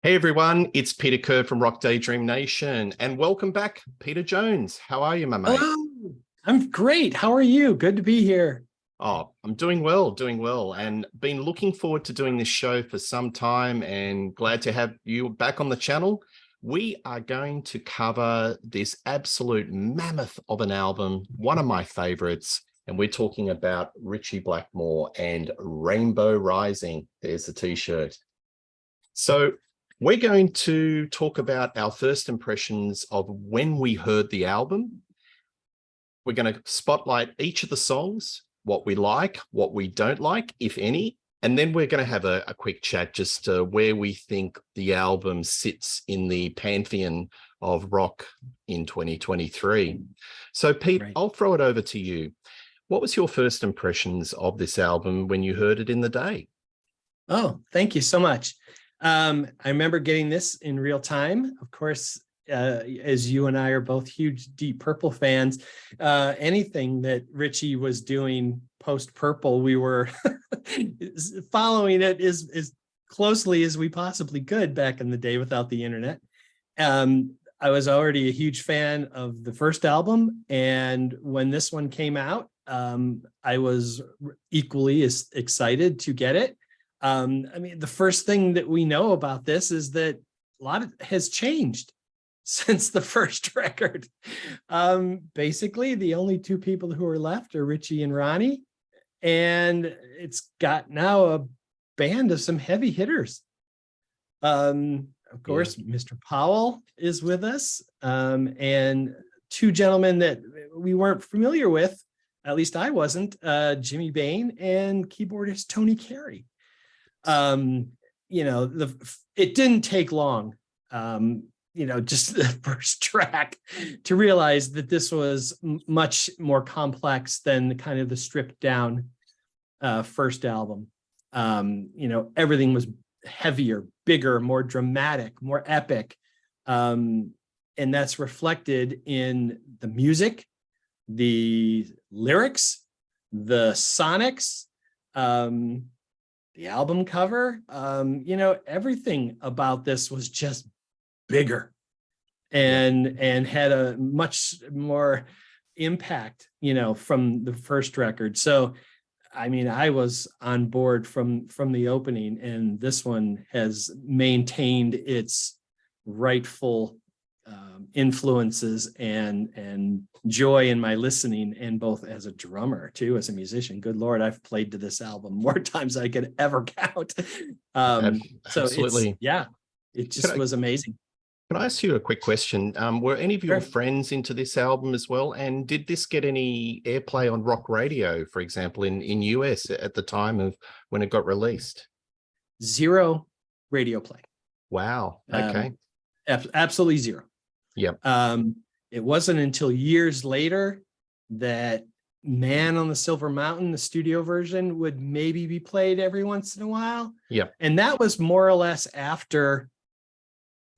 Hey everyone, it's Peter Kerr from Daydream Nation, and welcome back, Peter Jones. How are you, my mate? Hello, I'm great. How are you? Good to be here. Oh, I'm doing well, and been looking forward to doing this show for some time and glad to have you back on the channel. We are going to cover this absolute mammoth of an album, one of my favorites, and we're talking about Ritchie Blackmore and Rainbow Rising. There's the t-shirt. So we're going to talk about our first impressions of when we heard the album. We're going to spotlight each of the songs, what we like, what we don't like, if any, and then we're going to have a quick chat just where we think the album sits in the pantheon of rock in 2023. So, Pete, right. I'll throw it over to you. What was your first impressions of this album when you heard it in the day? Oh, thank you so much. I remember getting this in real time. Of course, as you and I are both huge Deep Purple fans, anything that Ritchie was doing post Purple, we were following it as closely as we possibly could back in the day without the internet. I was already a huge fan of the first album, and when this one came out, I was equally as excited to get it. I mean, the first thing that we know about this is that a lot has changed since the first record. Basically, the only two people who are left are Ritchie and Ronnie, and it's got now a band of some heavy hitters. Of course, Mr. Powell is with us, and two gentlemen that we weren't familiar with, at least I wasn't, Jimmy Bain and keyboardist Tony Carey. It didn't take long, just the first track to realize that this was much more complex than kind of the stripped down first album. Everything was heavier, bigger, more dramatic, more epic. And that's reflected in the music, the lyrics, the sonics, the album cover. Everything about this was just bigger and had a much more impact, from the first record. So, I mean, I was on board from the opening, and this one has maintained its rightful influences and joy in my listening, and both as a drummer too, as a musician. Good Lord, I've played to this album more times than I could ever count. Absolutely. It just was amazing. Can I ask you a quick question? Were any of your friends into this album as well? And did this get any airplay on rock radio, for example, in US at the time of when it got released? Zero radio play. Wow. Okay. Absolutely zero. Yep. It wasn't until years later that Man on the Silver Mountain, the studio version, would maybe be played every once in a while. Yeah. And that was more or less after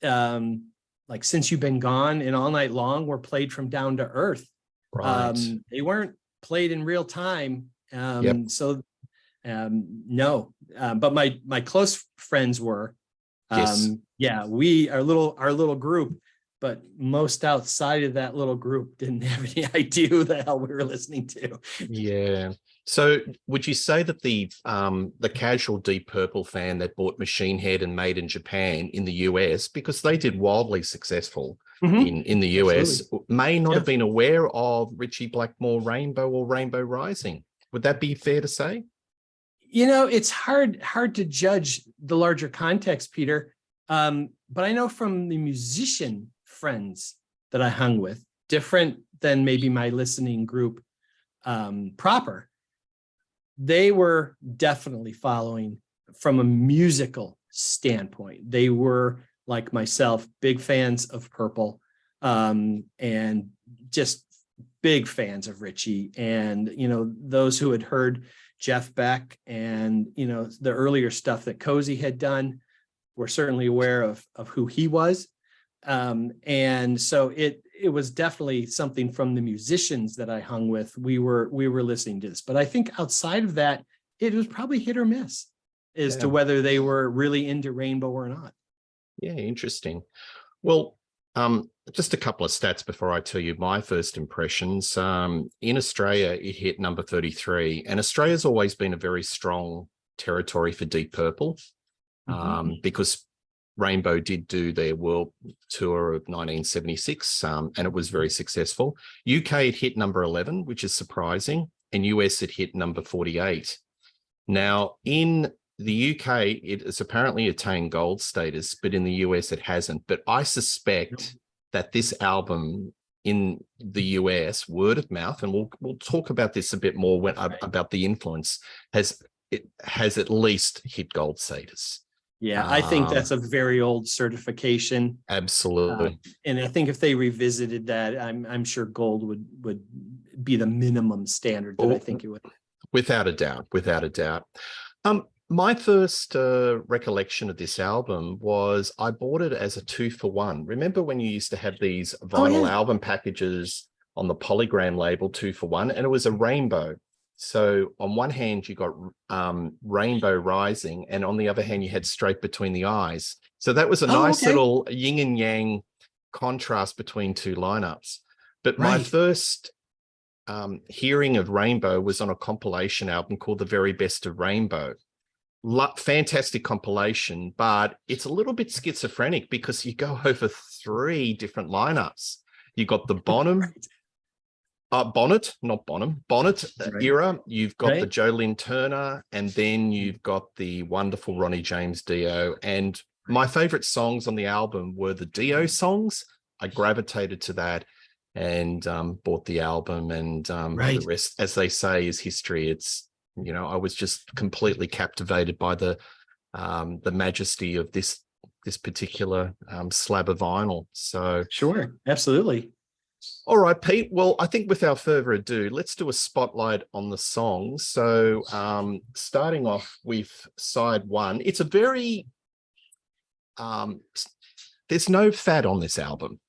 like Since You've Been Gone and All Night Long were played from Down to Earth. Right. They weren't played in real time. So no. But my close friends were. Yes. Our little group, but most outside of that little group didn't have any idea who the hell we were listening to. Yeah. So would you say that the casual Deep Purple fan that bought Machine Head and Made in Japan in the US, because they did wildly successful in the US, may not have been aware of Ritchie Blackmore Rainbow or Rainbow Rising? Would that be fair to say? It's hard to judge the larger context, Peter. But I know from the musician friends that I hung with, different than maybe my listening group proper, they were definitely following from a musical standpoint. They were, like myself, big fans of Purple, and just big fans of Ritchie. And, those who had heard Jeff Beck and, the earlier stuff that Cozy had done were certainly aware of who he was. And so it was definitely something from the musicians that I hung with. We were listening to this, but I think outside of that, it was probably hit or miss as to whether they were really into Rainbow or not. Yeah, interesting. Well, just a couple of stats before I tell you my first impressions. In Australia, it hit number 33, and Australia's always been a very strong territory for Deep Purple, because Rainbow did do their world tour of 1976, and it was very successful. UK, it hit number 11, which is surprising, and US, it hit number 48. Now, in the UK, it has apparently attained gold status, but in the US, it hasn't. But I suspect that this album in the US, word of mouth, and we'll talk about this a bit more about the influence, has at least hit gold status. Yeah, I think that's a very old certification. Absolutely. And I think if they revisited that, I'm sure gold would be the minimum standard that I think it would. Without a doubt, without a doubt. My first recollection of this album was I bought it as a 2-for-1. Remember when you used to have these vinyl album packages on the Polygram label, 2-for-1, and it was a rainbow. So on one hand, you got Rainbow Rising, and on the other hand, you had Straight Between the Eyes. So that was a nice little yin and yang contrast between two lineups. But my first hearing of Rainbow was on a compilation album called The Very Best of Rainbow. Fantastic compilation, but it's a little bit schizophrenic because you go over 3 different lineups. You got the Bonnet, era. You've got the Jolene Turner, and then you've got the wonderful Ronnie James Dio. And my favorite songs on the album were the Dio songs. I gravitated to that and bought the album, and the rest, as they say, is history. It's, you know, I was just completely captivated by the majesty of this particular slab of vinyl. So sure, absolutely. All right, Pete. Well, I think without further ado, let's do a spotlight on the songs. So starting off with side 1, it's a very there's no fat on this album.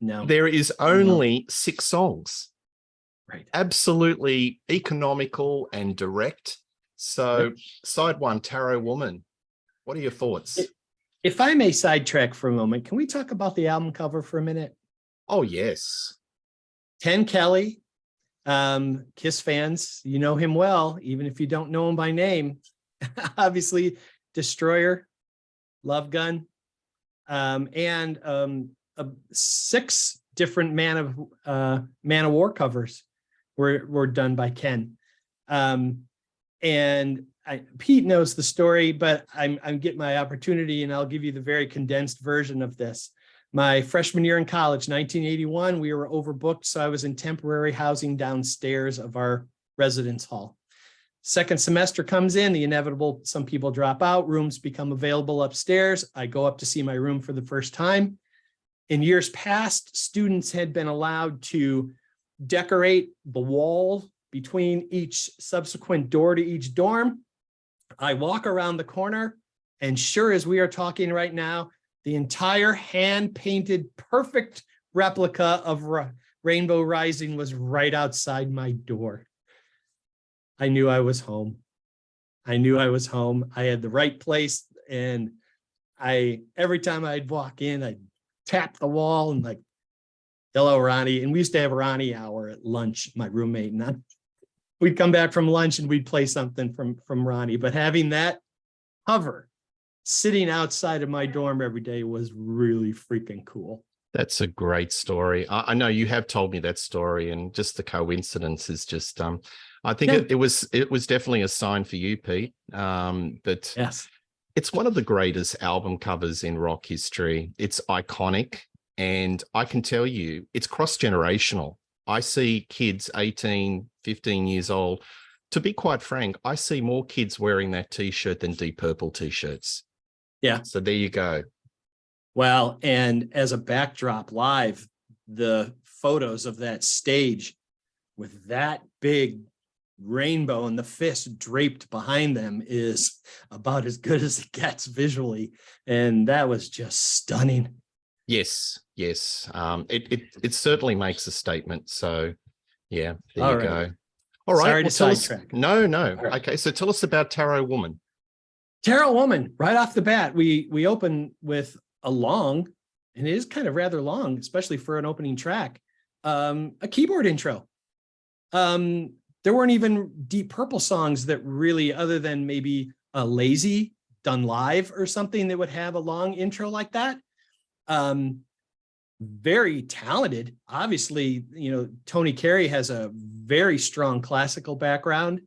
No, there is only 6 songs. Right. Absolutely economical and direct. So side 1, Tarot Woman. What are your thoughts? If I may sidetrack for a moment, can we talk about the album cover for a minute? Oh, yes. Ken Kelly, Kiss fans, you know him well, even if you don't know him by name. Obviously, Destroyer, Love Gun, and 6 different Man of War covers were done by Ken. And Pete knows the story, but I'm getting my opportunity, and I'll give you the very condensed version of this. My freshman year in college, 1981, we were overbooked, so I was in temporary housing downstairs of our residence hall. Second semester comes in, the inevitable, some people drop out, rooms become available upstairs. I go up to see my room for the first time. In years past, students had been allowed to decorate the wall between each subsequent door to each dorm. I walk around the corner, and sure as we are talking right now, the entire hand-painted, perfect replica of Rainbow Rising was right outside my door. I knew I was home. I knew I was home. I had the right place, and every time I'd walk in, I'd tap the wall and like, hello, Ronnie. And we used to have Ronnie hour at lunch, my roommate and I. We'd come back from lunch and we'd play something from Ronnie. But having that cover sitting outside of my dorm every day was really freaking cool. That's a great story. I know you have told me that story, and just the coincidence is just, I think it was definitely a sign for you, Pete. But yes, it's one of the greatest album covers in rock history. It's iconic, and I can tell you, it's cross-generational. I see kids 18, 15 years old. To be quite frank, I see more kids wearing that T-shirt than Deep Purple T-shirts. Yeah. So there you go. Well, and as a backdrop live, the photos of that stage with that big rainbow and the fist draped behind them is about as good as it gets visually. And that was just stunning. Yes. It certainly makes a statement. So yeah, there you go. All right. Sorry to sidetrack. No. Right. Okay. So tell us about Tarot Woman. Tarot Woman, right off the bat, we open with a long, and it is kind of rather long, especially for an opening track, a keyboard intro. There weren't even Deep Purple songs that really, other than maybe a Lazy done live or something, that would have a long intro like that. Very talented. Obviously, Tony Carey has a very strong classical background,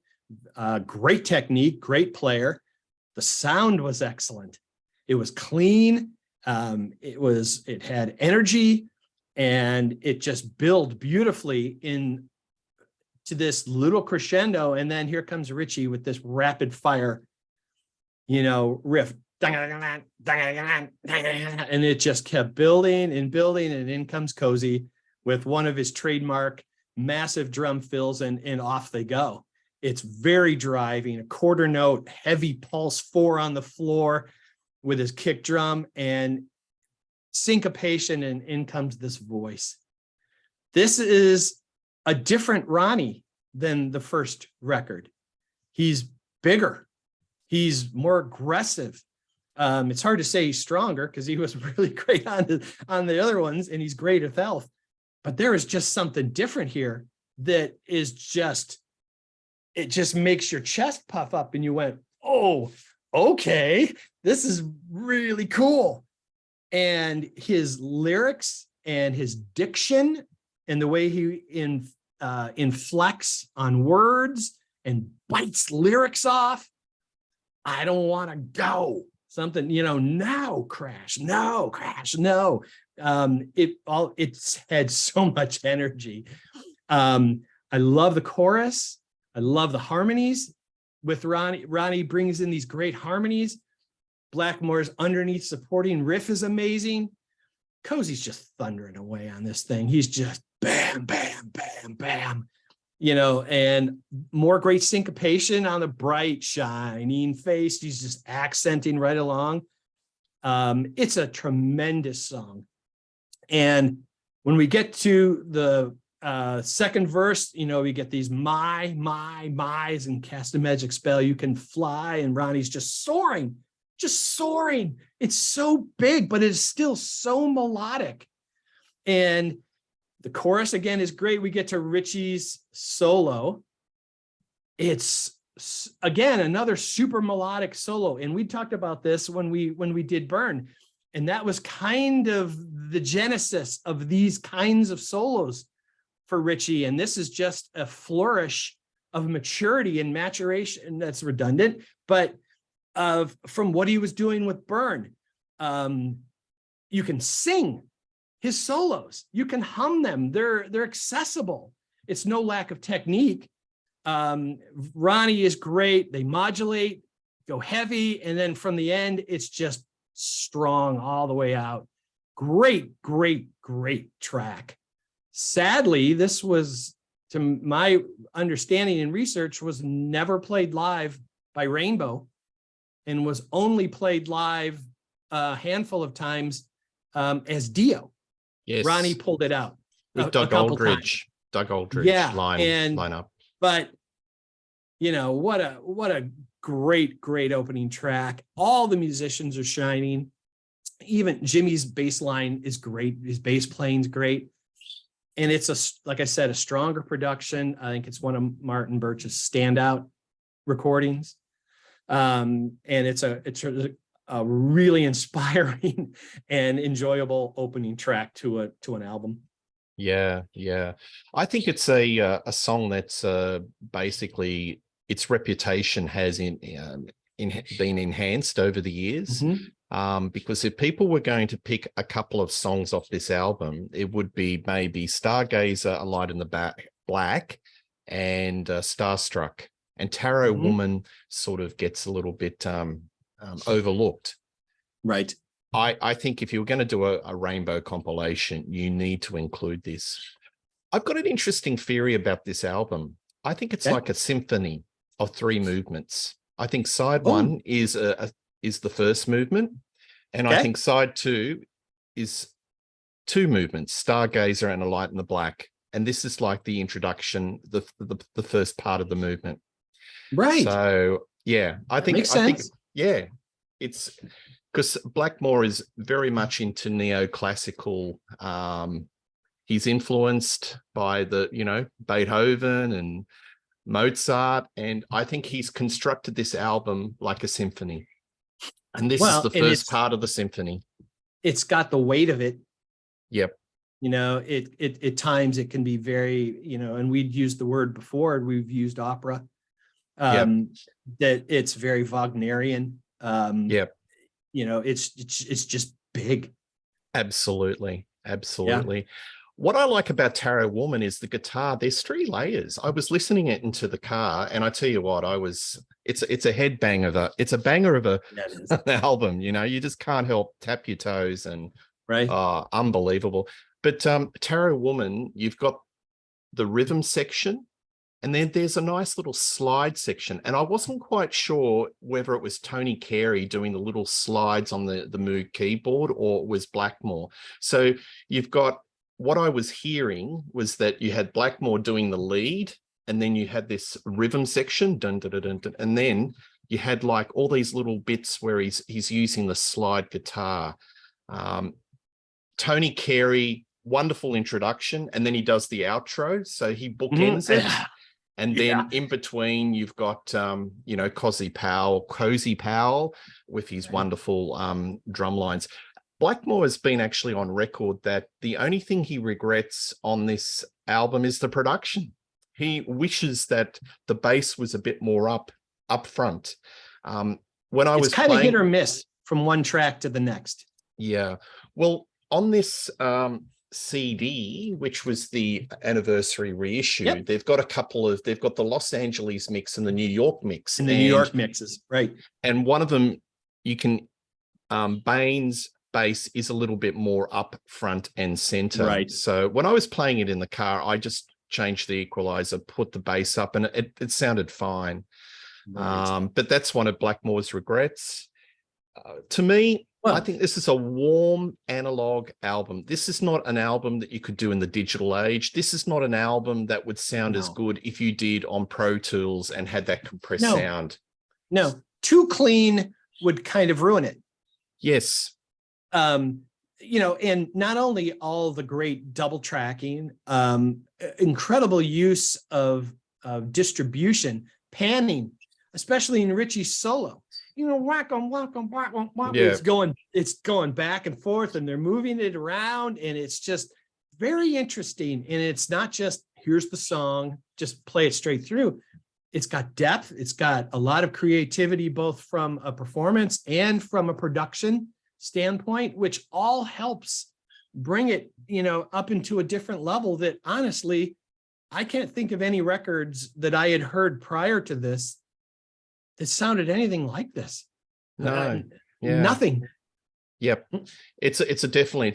great technique, great player. The sound was excellent. It was clean. It had energy, and it just built beautifully into this little crescendo. And then here comes Ritchie with this rapid fire, riff. And it just kept building and building, and in comes Cozy with one of his trademark massive drum fills, and off they go. It's very driving, a quarter note, heavy pulse 4 on the floor with his kick drum and syncopation, and in comes this voice. This is a different Ronnie than the first record. He's bigger. He's more aggressive. It's hard to say he's stronger because he was really great on the other ones, and he's great at Elf. But there is just something different here that is it just makes your chest puff up, and you went, oh, okay, this is really cool. And his lyrics and his diction and the way he inflects on words and bites lyrics off. I don't want to go. Something, no, crash, no. It's had so much energy. I love the chorus. I love the harmonies with Ronnie. Ronnie brings in these great harmonies. Blackmore's underneath supporting riff is amazing. Cozy's just thundering away on this thing. He's just bam, bam, bam, bam. And more great syncopation on the bright, shining face. He's just accenting right along. It's a tremendous song. And when we get to the second verse, we get these my's and cast a magic spell. You can fly, and Ronnie's just soaring. It's so big, but it's still so melodic. And the chorus again is great. We get to Ritchie's solo. It's again another super melodic solo, and we talked about this when we did Burn, and that was kind of the genesis of these kinds of solos for Ritchie. And this is just a flourish of maturity and maturation. That's redundant, but from what he was doing with Burn. You can sing his solos. You can hum them. They're accessible. It's no lack of technique. Ronnie is great. They modulate, go heavy, and then from the end, it's just strong all the way out. Great, great, great track. Sadly, this was, to my understanding and research, was never played live by Rainbow, and was only played live a handful of times as Dio. Yes. Ronnie pulled it out with Doug Aldridge. Doug Aldridge lineup. But what a great opening track. All the musicians are shining. Even Jimmy's bass line is great. His bass playing's great. And it's like I said, a stronger production. I think it's one of Martin Birch's standout recordings. And it's a really inspiring and enjoyable opening track to an album. Yeah. I think it's a song that's basically its reputation has been enhanced over the years. Mm-hmm. Because if people were going to pick a couple of songs off this album, it would be maybe Stargazer, A Light in the Black, and Starstruck. And Tarot mm-hmm. Woman sort of gets a little bit overlooked. Right. I think if you were going to do a Rainbow compilation, you need to include this. I've got an interesting theory about this album. I think it's like a symphony of 3 movements. I think side 1 is the first movement, and I think side 2 is 2 movements, Stargazer and A Light in the Black. And this is like the introduction, the first part of the movement. Right. So yeah, I think it's because Blackmore is very much into neoclassical. He's influenced by Beethoven and Mozart, and I think he's constructed this album like a symphony. And this is the first part of the symphony. It's got the weight of it. Yep. It at times it can be very, and we'd used the word before, we've used opera. That it's very Wagnerian. Yep. It's just big. Absolutely. Yeah. What I like about Tarot Woman is the guitar. There's 3 layers. I was listening it into the car, and I tell you what, it's a headbanger. It's a banger of an album. You just can't help tap your toes, and right. Unbelievable. But Tarot Woman, you've got the rhythm section, and then there's a nice little slide section. And I wasn't quite sure whether it was Tony Carey doing the little slides on the Moog keyboard, or it was Blackmore. So you've got, what I was hearing was that you had Blackmore doing the lead, and then you had this rhythm section, dun, dun, dun, dun, dun, and then you had like all these little bits where he's using the slide guitar. Tony Carey, wonderful introduction, and then he does the outro, so he bookends it. And then in between, you've got, Cozy Powell with his wonderful drum lines. Blackmore has been actually on record that the only thing he regrets on this album is the production. He wishes that the bass was a bit more up front. When I was kind of hit or miss from one track to the next. Yeah. Well, on this CD, which was the anniversary reissue, they've got the Los Angeles mix and the New York mix. And the New York mixes, right. And one of them, you can, Bain's bass is a little bit more up front and center. Right. So when I was playing it in the car, I just changed the equalizer, put the bass up, and it sounded fine. Right. But that's one of Blackmore's regrets. To me, I think this is a warm analog album. This is not an album that you could do in the digital age. This is not an album that would sound as good if you did on Pro Tools and had that compressed sound. No, too clean would kind of ruin it. Yes. And not only all the great double tracking, incredible use of distribution, panning, especially in Ritchie's solo. Whack 'em, whack 'em, whack 'em, whack 'em. It's going back and forth, and they're moving it around, and it's just very interesting. And it's not just, here's the song, just play it straight through. It's got depth. It's got a lot of creativity, both from a performance and from a production standpoint, which all helps bring it, up into a different level that honestly, I can't think of any records that I had heard prior to this that sounded anything like this. No, nothing. Yep. It's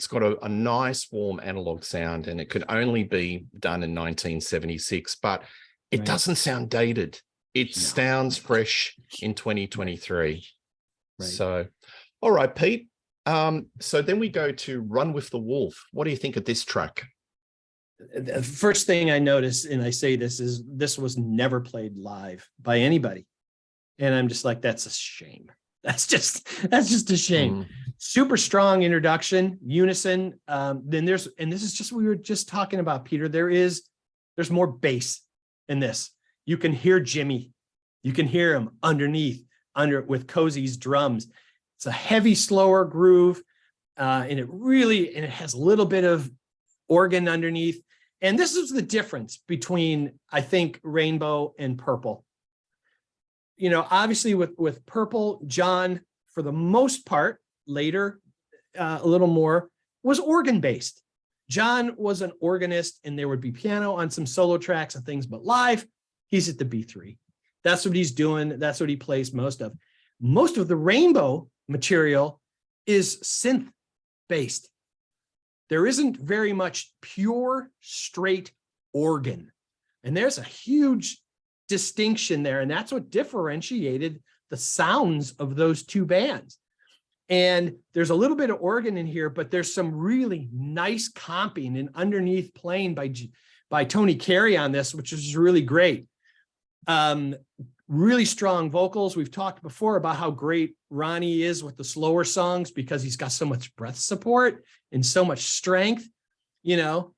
got a nice warm analog sound, and it could only be done in 1976, but it doesn't sound dated. It sounds fresh in 2023. Right. So, all right, Pete. So then we go to Run with the Wolf. What do you think of this track? The first thing I noticed, and I say this, is this was never played live by anybody. And I'm just like, that's a shame. That's just a shame. Super strong introduction, unison. Then this is just what we were just talking about, Peter. There's more bass in this. You can hear Jimmy. You can hear him underneath, with Cozy's drums. It's a heavy, slower groove, and it has a little bit of organ underneath. And this is the difference between, I think, Rainbow and Purple. Obviously with Purple, John, for the most part, later, a little more, was organ-based. John was an organist, and there would be piano on some solo tracks and things, but live, he's at the B3. That's what he's doing. That's what he plays most of. Most of the Rainbow material is synth-based. There isn't very much pure, straight organ. And there's a huge distinction there, and that's what differentiated the sounds of those two bands. And there's a little bit of organ in here, but there's some really nice comping and underneath playing by Tony Carey on this, which is really great. really strong vocals. We've talked before about how great Ronnie is with the slower songs because he's got so much breath support and so much strength, you know,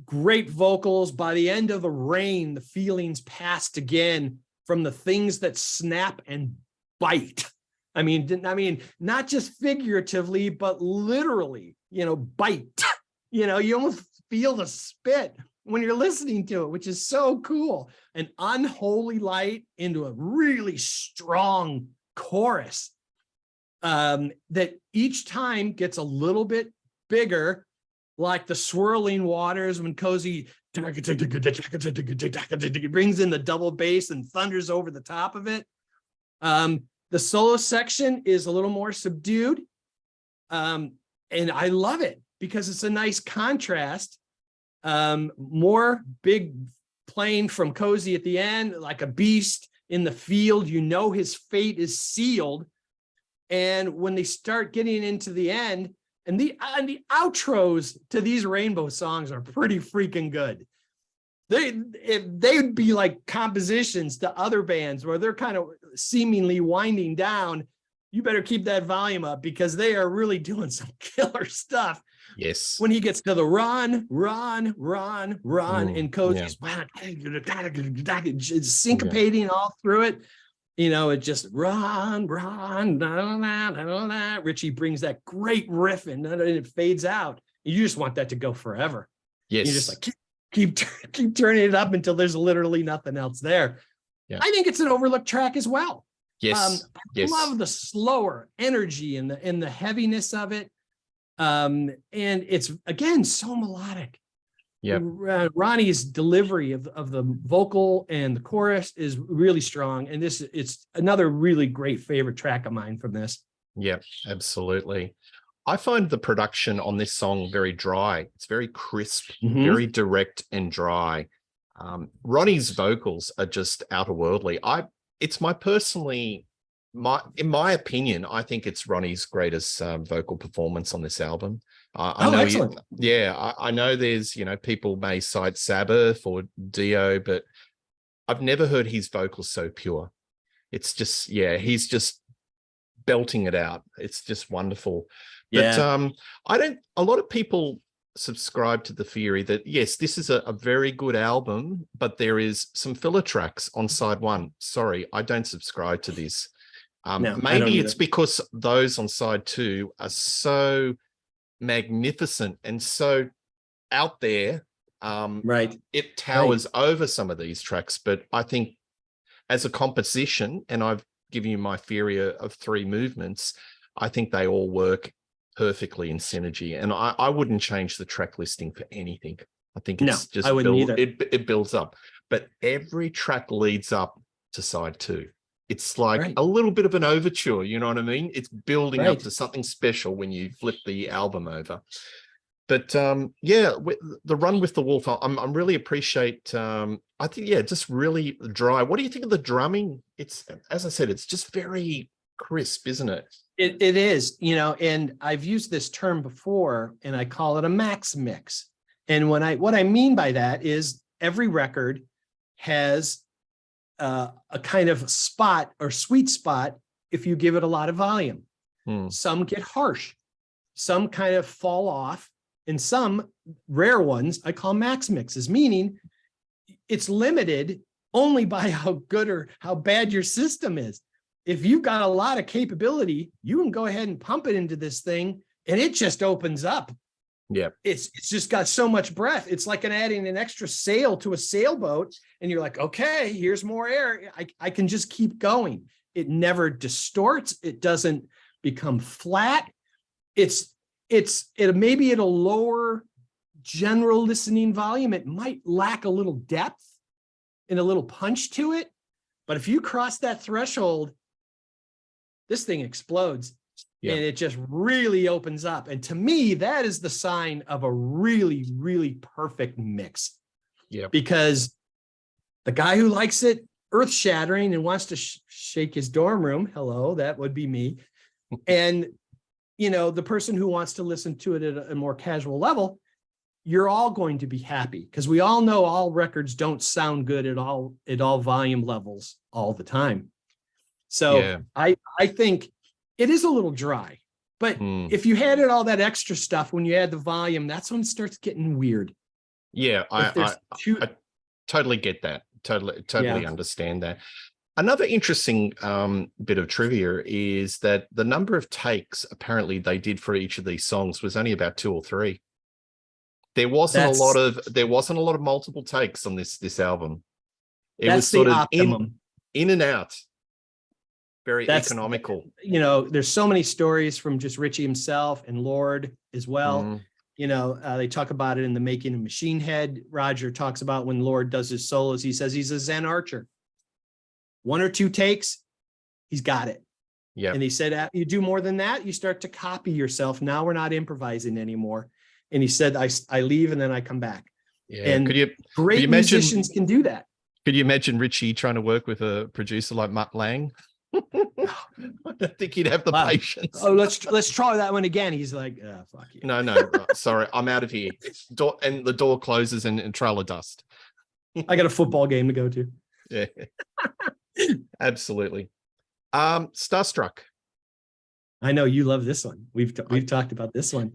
great vocals. By the end of The Rain, the feelings passed again from the things that snap and bite. I mean, not just figuratively, but literally, you know, bite. You know, you almost feel the spit when you're listening to it, which is so cool. An unholy light into a really strong chorus that each time gets a little bit bigger, like the swirling waters when Cozy brings in the double bass and thunders over the top of it. The solo section is a little more subdued. And I love it because it's a nice contrast. More big playing from Cozy at the end, like a beast in the field. You know his fate is sealed. And when they start getting into the end, and the outros to these Rainbow songs are pretty freaking good. They'd be like compositions to other bands where they're kind of seemingly winding down. You better keep that volume up because they are really doing some killer stuff. Yes. When he gets to the run, and Cozy's syncopating all through it. You know, it just run. Ritchie brings that great riff and it fades out. You just want that to go forever. Yes. You just like keep turning it up until there's literally nothing else there. Yeah. I think it's an overlooked track as well. Yes. I love the slower energy and the heaviness of it. And it's again so melodic. Yeah. Ronnie's delivery of the vocal and the chorus is really strong. And it's another really great favorite track of mine from this. Yeah, absolutely. I find the production on this song very dry. It's very crisp, very direct and dry. Ronnie's vocals are just outerworldly. In my opinion, I think it's Ronnie's greatest vocal performance on this album. I know excellent. I know there's, you know, people may cite Sabbath or Dio, but I've never heard his vocals so pure. It's just, he's just belting it out. It's just wonderful. But a lot of people subscribe to the theory that, yes, this is a very good album, but there is some filler tracks on side one. Sorry, I don't subscribe to this. Maybe it's because those on side two are so magnificent and so out there. Right. It towers over some of these tracks, but I think as a composition, and I've given you my theory of three movements, I think they all work perfectly in synergy, and I wouldn't change the track listing for anything. I think it's just it builds up, but every track leads up to side two. It's like a little bit of an overture, you know what I mean? It's building up to something special when you flip the album over. But the Run with the Wolf, I'm really appreciate. I think just really dry. What do you think of the drumming? It's, as I said, it's just very crisp, isn't it? It is, you know, and I've used this term before, and I call it a max mix. And what I mean by that is every record has a kind of spot or sweet spot if you give it a lot of volume. Some get harsh, some kind of fall off, and some rare ones I call max mixes, meaning it's limited only by how good or how bad your system is. If you've got a lot of capability, you can go ahead and pump it into this thing and it just opens up. Yeah. It's just got so much breath. It's like adding an extra sail to a sailboat and you're like, okay, here's more air. I can just keep going. It never distorts. It doesn't become flat. Maybe at a lower general listening volume, it might lack a little depth and a little punch to it. But if you cross that threshold, this thing explodes. And it just really opens up. And to me, that is the sign of a really, really perfect mix. Yeah. Because the guy who likes it earth-shattering and wants to shake his dorm room, hello, that would be me. And, you know, the person who wants to listen to it at a more casual level, you're all going to be happy, because we all know all records don't sound good at all volume levels all the time. So Yeah. I think it is a little dry, but if you added all that extra stuff when you add the volume, that's when it starts getting weird. Yeah, I totally get that. Totally understand that. Another interesting bit of trivia is that the number of takes apparently they did for each of these songs was only about 2 or 3. There wasn't a lot of multiple takes on this album. It was sort of in and out. Very economical. You know, there's so many stories from just Ritchie himself and Lord as well. You know, they talk about it in The Making of Machine Head. Roger talks about when Lord does his solos, he says he's a Zen archer. 1 or 2 takes, he's got it. Yeah. And he said, you do more than that, you start to copy yourself. Now we're not improvising anymore. And he said, I leave and then I come back. Yeah. And great musicians can do that. Could you imagine Ritchie trying to work with a producer like Mutt Lange? I don't think he'd have the patience. Oh, let's try that one again. He's like, oh, fuck you. No, sorry, I'm out of here. And the door closes and trail of dust. I got a football game to go to. Yeah, absolutely. Starstruck. I know you love this one. We've talked about this one.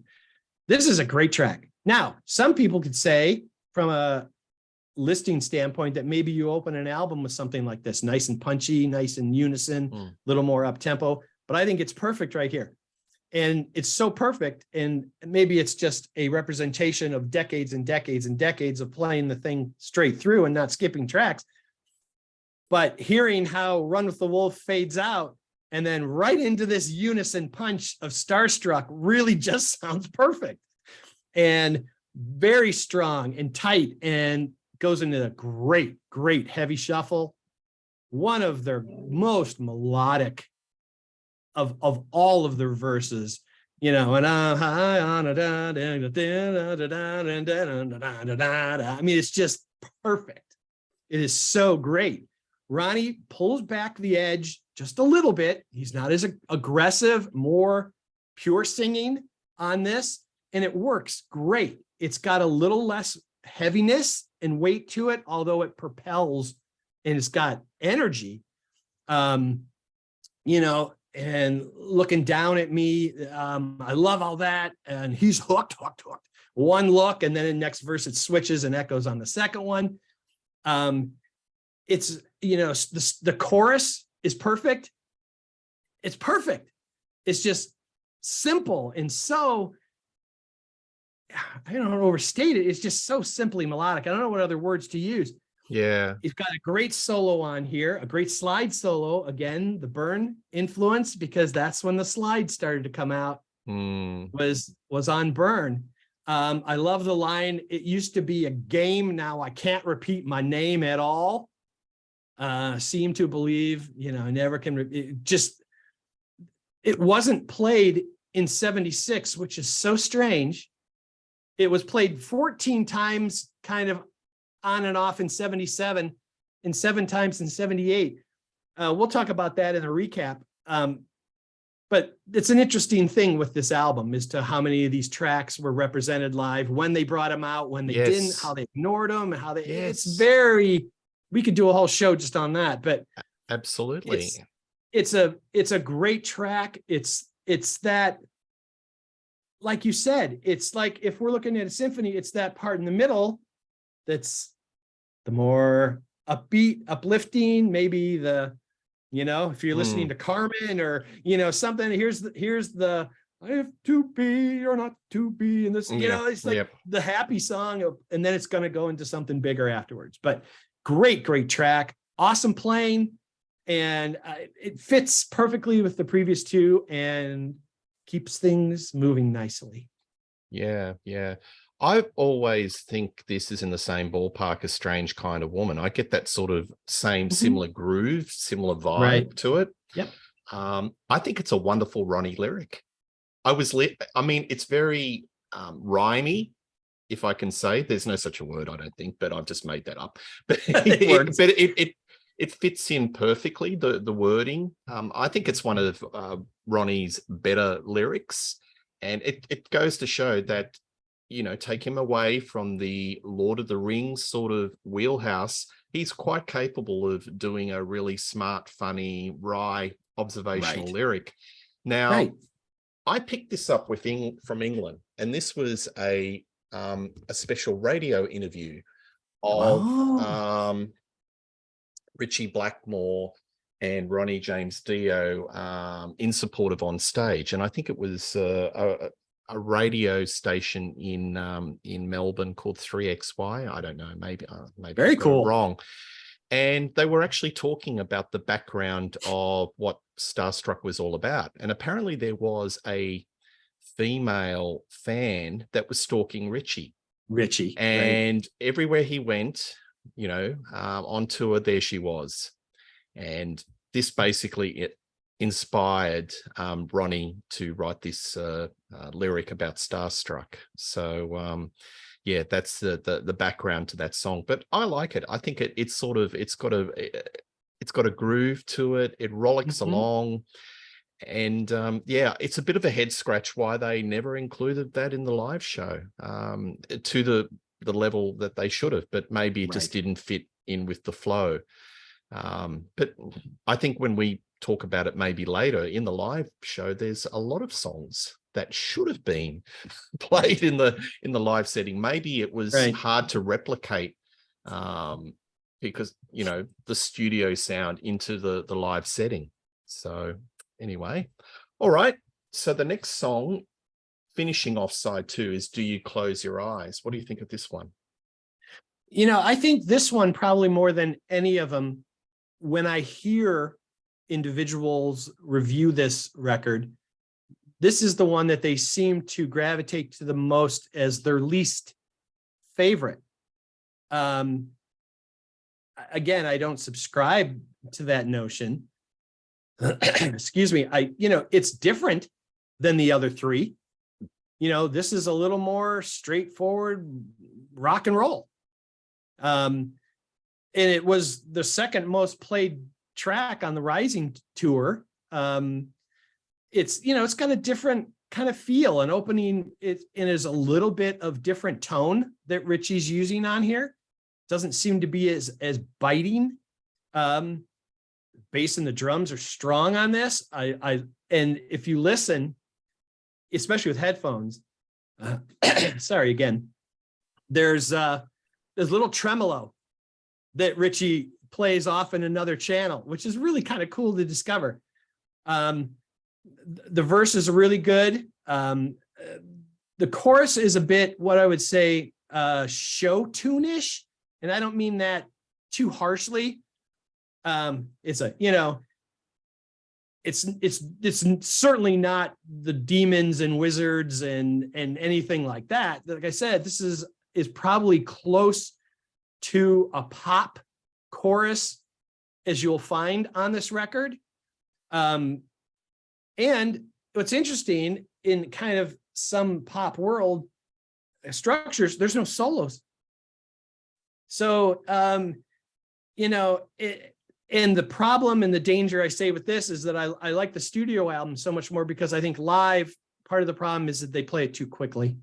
This is a great track. Now, some people could say from a listing standpoint that maybe you open an album with something like this, nice and punchy, nice and unison, a little more up tempo, but I think it's perfect right here. And it's so perfect. And maybe it's just a representation of decades and decades and decades of playing the thing straight through and not skipping tracks. But hearing how Run with the Wolf fades out and then right into this unison punch of Starstruck really just sounds perfect and very strong and tight, and goes into a great heavy shuffle. One of their most melodic of all of their verses, you know, and I mean, it's just perfect. It is so great. Ronnie pulls back the edge just a little bit. He's not as aggressive, more pure singing on this, and it works great. It's got a little less heaviness and weight to it, although it propels and it's got energy. You know, and looking down at me, I love all that. And he's hooked. One look, and then in the next verse it switches and echoes on the second one. It's, you know, the chorus is perfect. It's perfect. It's just simple and so, I don't overstate it. It's just so simply melodic. I don't know what other words to use. Yeah. He's got a great solo on here, a great slide solo. Again, the Burn influence, because that's when the slide started to come out, was on Burn. I love the line, it used to be a game, now I can't repeat my name at all. Seem to believe, you know, I never can. It wasn't played in 76, which is so strange. It was played 14 times kind of on and off in 77 and 7 times in 78. We'll talk about that in a recap. But it's an interesting thing with this album as to how many of these tracks were represented live, when they brought them out, when they didn't, how they ignored them, and how they, it's very, we could do a whole show just on that, but absolutely. It's a great track. It's that, like you said, it's like, if we're looking at a symphony, it's that part in the middle that's the more upbeat, uplifting, maybe the, you know, if you're listening to Carmen or, you know, something, here's the I have to be or not to be in this, you know, it's like the happy song and then it's going to go into something bigger afterwards. But great track, awesome playing, and it fits perfectly with the previous two and keeps things moving nicely. Yeah. I always think this is in the same ballpark as Strange Kind of Woman. I get that sort of same similar groove, similar vibe to it. Yep. I think it's a wonderful Ronnie lyric. I mean, it's very rhymey, if I can say. There's no such a word, I don't think, but I've just made that up. But it fits in perfectly, the wording. I think it's one of Ronnie's better lyrics, and it goes to show that take him away from the Lord of the Rings sort of wheelhouse, he's quite capable of doing a really smart, funny, wry, observational lyric. Now, I picked this up from England, and this was a special radio interview of Ritchie Blackmore and Ronnie James Dio in support of On Stage. And I think it was a radio station in Melbourne called 3XY. I don't know, maybe very cool. Wrong. And they were actually talking about the background of what Starstruck was all about. And apparently there was a female fan that was stalking Ritchie. And everywhere he went, on tour, there she was. And this basically inspired Ronnie to write this lyric about Starstruck. So yeah, that's the background to that song. But I like it. I think it's got a groove to it. It rollicks along. And yeah, it's a bit of a head scratch why they never included that in the live show to the level that they should have, but maybe it just didn't fit in with the flow. But I think when we talk about it maybe later in the live show, there's a lot of songs that should have been played in the live setting. Maybe it was hard to replicate because the studio sound into the live setting. So anyway, all right. So the next song, finishing off side 2, is Do You Close Your Eyes? What do you think of this one? I think this one probably more than any of them, when I hear individuals review this record, this is the one that they seem to gravitate to the most as their least favorite. Again, I don't subscribe to that notion. Excuse me. It's different than the other 3. This is a little more straightforward rock and roll. And it was the second most played track on the Rising tour. It's got a different kind of feel. And opening it is a little bit of different tone that Ritchie's using on here. Doesn't seem to be as biting. Bass and the drums are strong on this. And if you listen, especially with headphones, sorry again, there's little tremolo that Ritchie plays off in another channel, which is really kind of cool to discover. The verses are really good. The chorus is a bit what I would say show tune-ish, and I don't mean that too harshly. It's certainly not the demons and wizards and anything like that. Like I said, this is probably close to a pop chorus as you'll find on this record. And what's interesting in kind of some pop world structures, there's no solos. So, and the problem and the danger I say with this is that I like the studio album so much more because I think live, part of the problem is that they play it too quickly.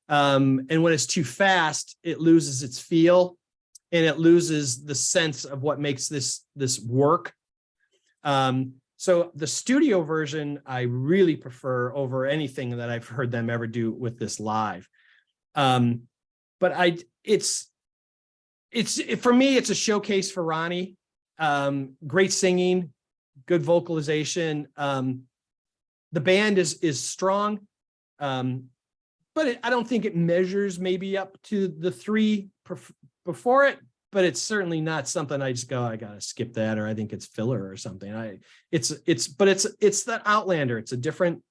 And when it's too fast, it loses its feel and it loses the sense of what makes this work. So the studio version, I really prefer over anything that I've heard them ever do with this live. But for me, it's a showcase for Ronnie. Great singing, good vocalization. The band is strong, but I don't think it measures maybe up to the 3 before it, but it's certainly not something I just go, I gotta skip that, or I think it's filler or something. It's the Outlander. It's a different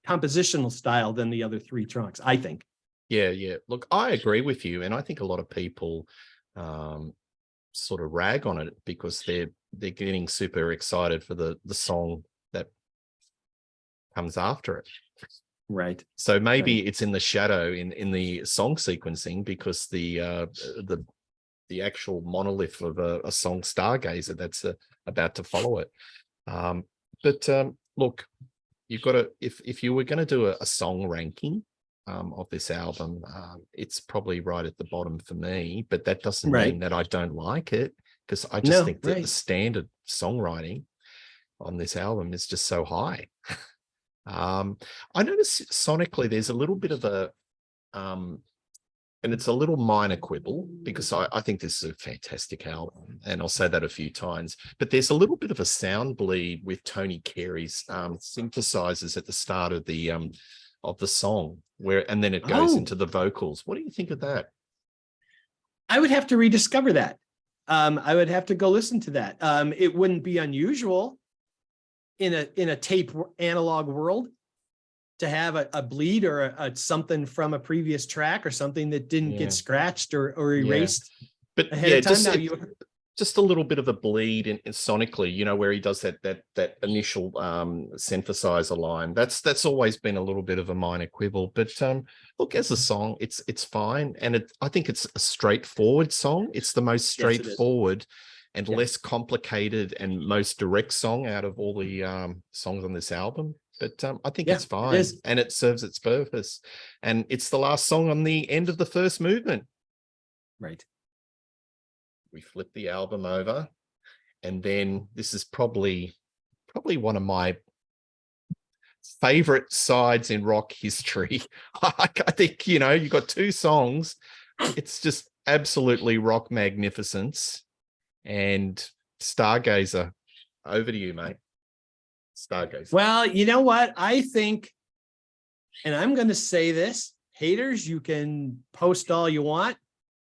compositional style than the other 3 tracks, I think. Yeah. Look, I agree with you, and I think a lot of people sort of rag on it because they're getting super excited for the song that comes after it. Right. So maybe it's in the shadow in the song sequencing because the actual monolith of a song Stargazer that's about to follow it. But look, you've got to, if you were going to do a song ranking, of this album. It's probably right at the bottom for me, but that doesn't Right. mean that I don't like it, because I just No, think that right. the standard songwriting on this album is just so high. I noticed sonically there's a little bit of a and it's a little minor quibble, because I think this is a fantastic album, and I'll say that a few times, but there's a little bit of a sound bleed with Tony Carey's synthesizers at the start of the song, and then it goes into the vocals. What do you think of that? I would have to rediscover that. I would have to go listen to that. It wouldn't be unusual in a tape analog world to have a bleed or a something from a previous track or something that didn't get scratched or erased ahead of time. Now just a little bit of a bleed in sonically, you know, where he does that initial synthesizer line. That's always been a little bit of a minor quibble, but look, as a song, it's fine, and I think it's a straightforward song. It's the most straightforward and less complicated and most direct song out of all the songs on this album. But I think it's fine, and it serves its purpose. And it's the last song on the end of the first movement. Right. We flip the album over, and then this is probably one of my favorite sides in rock history. I think, you know, you've got two songs. It's just absolutely rock magnificence. And Stargazer, over to you, mate. Stargazer. Well, you know what? I think, and I'm going to say this, haters, you can post all you want.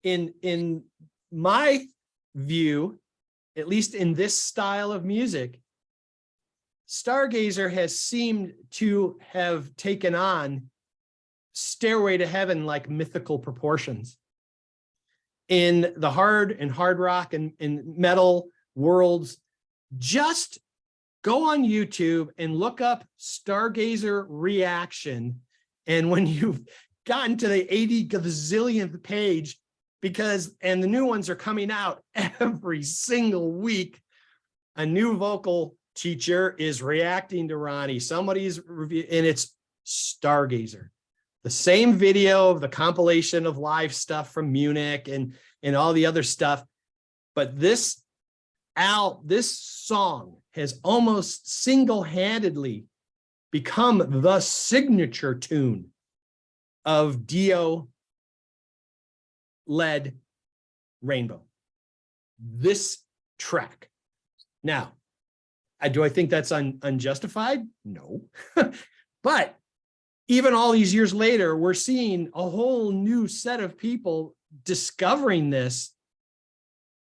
In my view, at least in this style of music, Stargazer has seemed to have taken on Stairway to Heaven like mythical proportions. In the hard rock and metal worlds, just go on YouTube and look up Stargazer reaction. And when you've gotten to the 80 gazillionth page, and the new ones are coming out every single week, a new vocal teacher is reacting to Ronnie. Somebody's review, and it's Stargazer. The same video of the compilation of live stuff from Munich and all the other stuff. But this song has almost single-handedly become the signature tune of Dio led Rainbow. This track. Now, do I think that's unjustified? No. But even all these years later, we're seeing a whole new set of people discovering this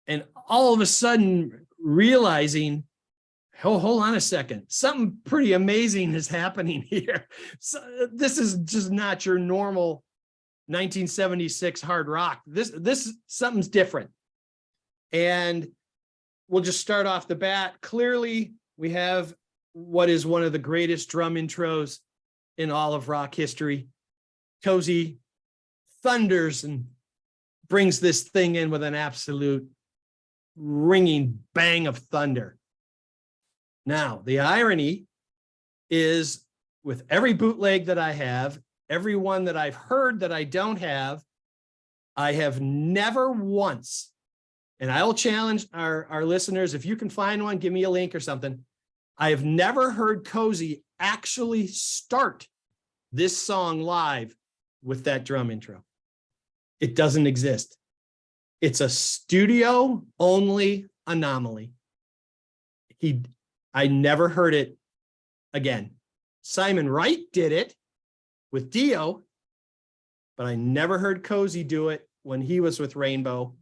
and all of a sudden realizing, oh, hold on a second, something pretty amazing is happening here. So this is just not your normal 1976 hard rock. This something's different. And we'll just start off the bat. Clearly, we have what is one of the greatest drum intros in all of rock history. Cozy thunders and brings this thing in with an absolute ringing bang of thunder. Now, the irony is, with every bootleg that I have, every one that I've heard that I don't have, I have never once, and I'll challenge our listeners, if you can find one, give me a link or something. I have never heard Cozy actually start this song live with that drum intro. It doesn't exist. It's a studio only anomaly. I never heard it again. Simon Wright did it with Dio, but I never heard Cozy do it when he was with Rainbow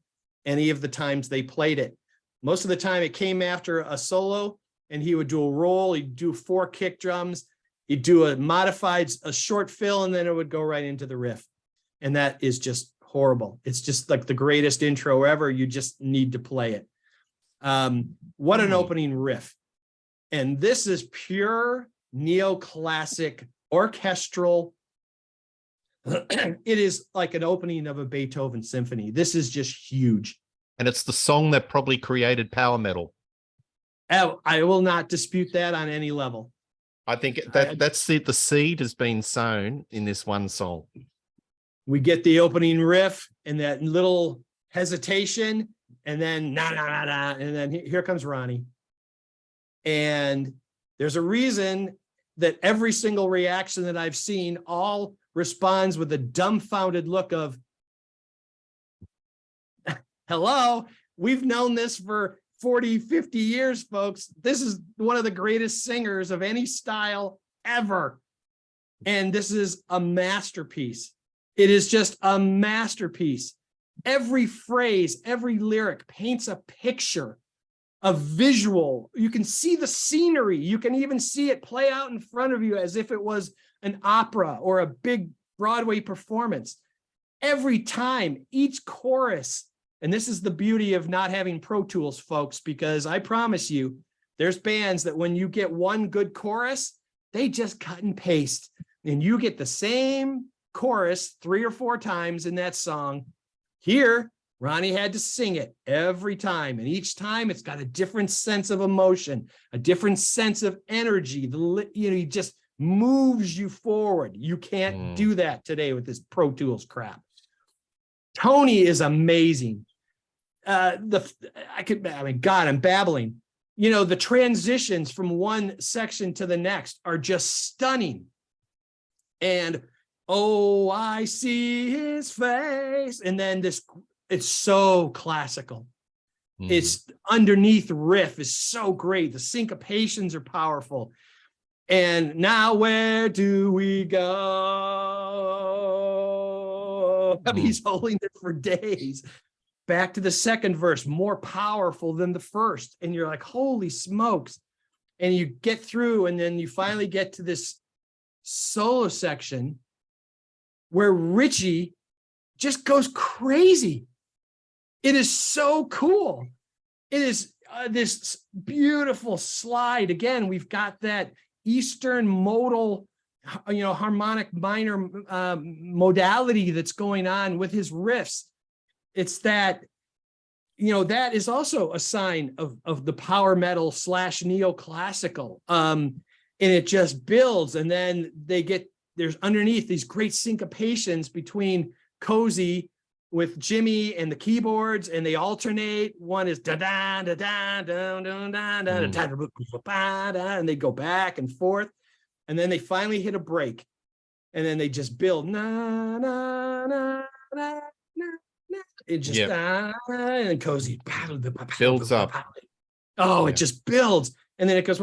any of the times they played it. Most of the time it came after a solo and he would do a roll, he'd do 4 kick drums, he'd do a short fill, and then it would go right into the riff. And that is just horrible. It's just like the greatest intro ever. You just need to play it. What an opening riff. And this is pure neoclassic orchestral. It is like an opening of a Beethoven symphony. This is just huge. And it's the song that probably created power metal. I will not dispute that on any level. I think that's it. The seed has been sown in this one song. We get the opening riff and that little hesitation, and then and then here comes Ronnie. And there's a reason that every single reaction that I've seen all responds with a dumbfounded look of, hello, we've known this for 40, 50 years, folks. This is one of the greatest singers of any style ever. And this is a masterpiece. It is just a masterpiece. Every phrase, every lyric paints a picture, a visual. You can see the scenery. You can even see it play out in front of you as if it was an opera or a big Broadway performance. Every time, each chorus, and this is the beauty of not having Pro Tools, folks, because I promise you, there's bands that when you get one good chorus, they just cut and paste, and you get the same chorus 3 or 4 times in that song. Here, Ronnie had to sing it every time, and each time it's got a different sense of emotion, a different sense of energy. He just moves you forward. You can't do that today with this Pro Tools crap. Tony is amazing. God, I'm babbling. The transitions from one section to the next are just stunning. And oh, I see his face. And then it's so classical. It's underneath riff is so great. The syncopations are powerful. And now where do we go? He's holding it for days. Back to the second verse, more powerful than the first. And you're like, holy smokes. And you get through, and then you finally get to this solo section where Ritchie just goes crazy. It is so cool. It is this beautiful slide. Again, we've got that Eastern modal, harmonic minor modality that's going on with his riffs. It's that, that is also a sign of the power metal / neoclassical. And it just builds, and then there's underneath these great syncopations between Cozy with Jimmy and the keyboards, and they alternate. One is da da da da da da da da da, and they go back and forth, and then they finally hit a break, and then they just build na na na na na. It just and Cozy builds up. Oh, it just builds, and then it goes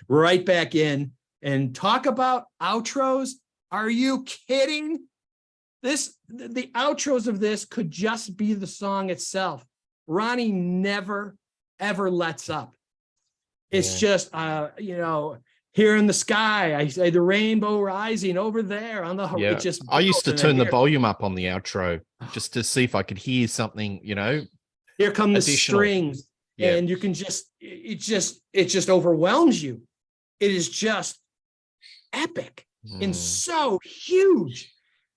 right back in. And talk about outros. Are you kidding? The outros of this could just be the song itself. Ronnie never, ever lets up. It's just, here in the sky, I say the rainbow rising over there on the horizon. Yeah. I used to turn the volume up on the outro just to see if I could hear something, Here come the strings, and you can it just overwhelms you. It is just epic and so huge,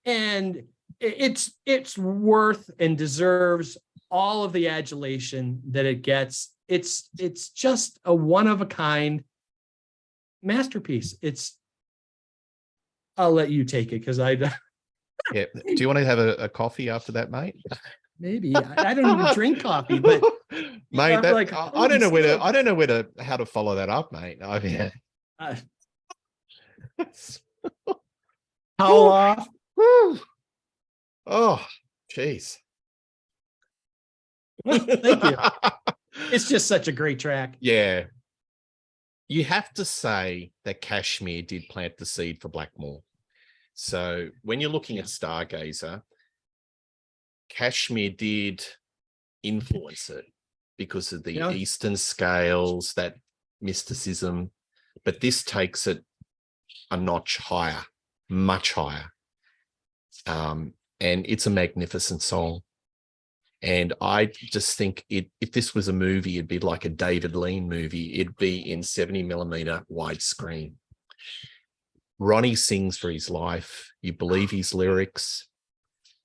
and it's worth and deserves all of the adulation that it gets. It's just a one of a kind masterpiece. I'll let you take it because I yeah. Do you want to have a coffee after that, mate? Maybe. I don't even drink coffee, but mate, I don't know how to follow that up, mate. I mean, how off? Oh, jeez. Thank you. It's just such a great track. Yeah. You have to say that Kashmir did plant the seed for Blackmore. So when you're looking at Stargazer, Kashmir did influence it because of the Eastern scales, that mysticism, but this takes it a notch higher, much higher. And it's a magnificent song. And I just think if this was a movie, it'd be like a David Lean movie. It'd be in 70mm widescreen. Ronnie sings for his life. You believe his lyrics,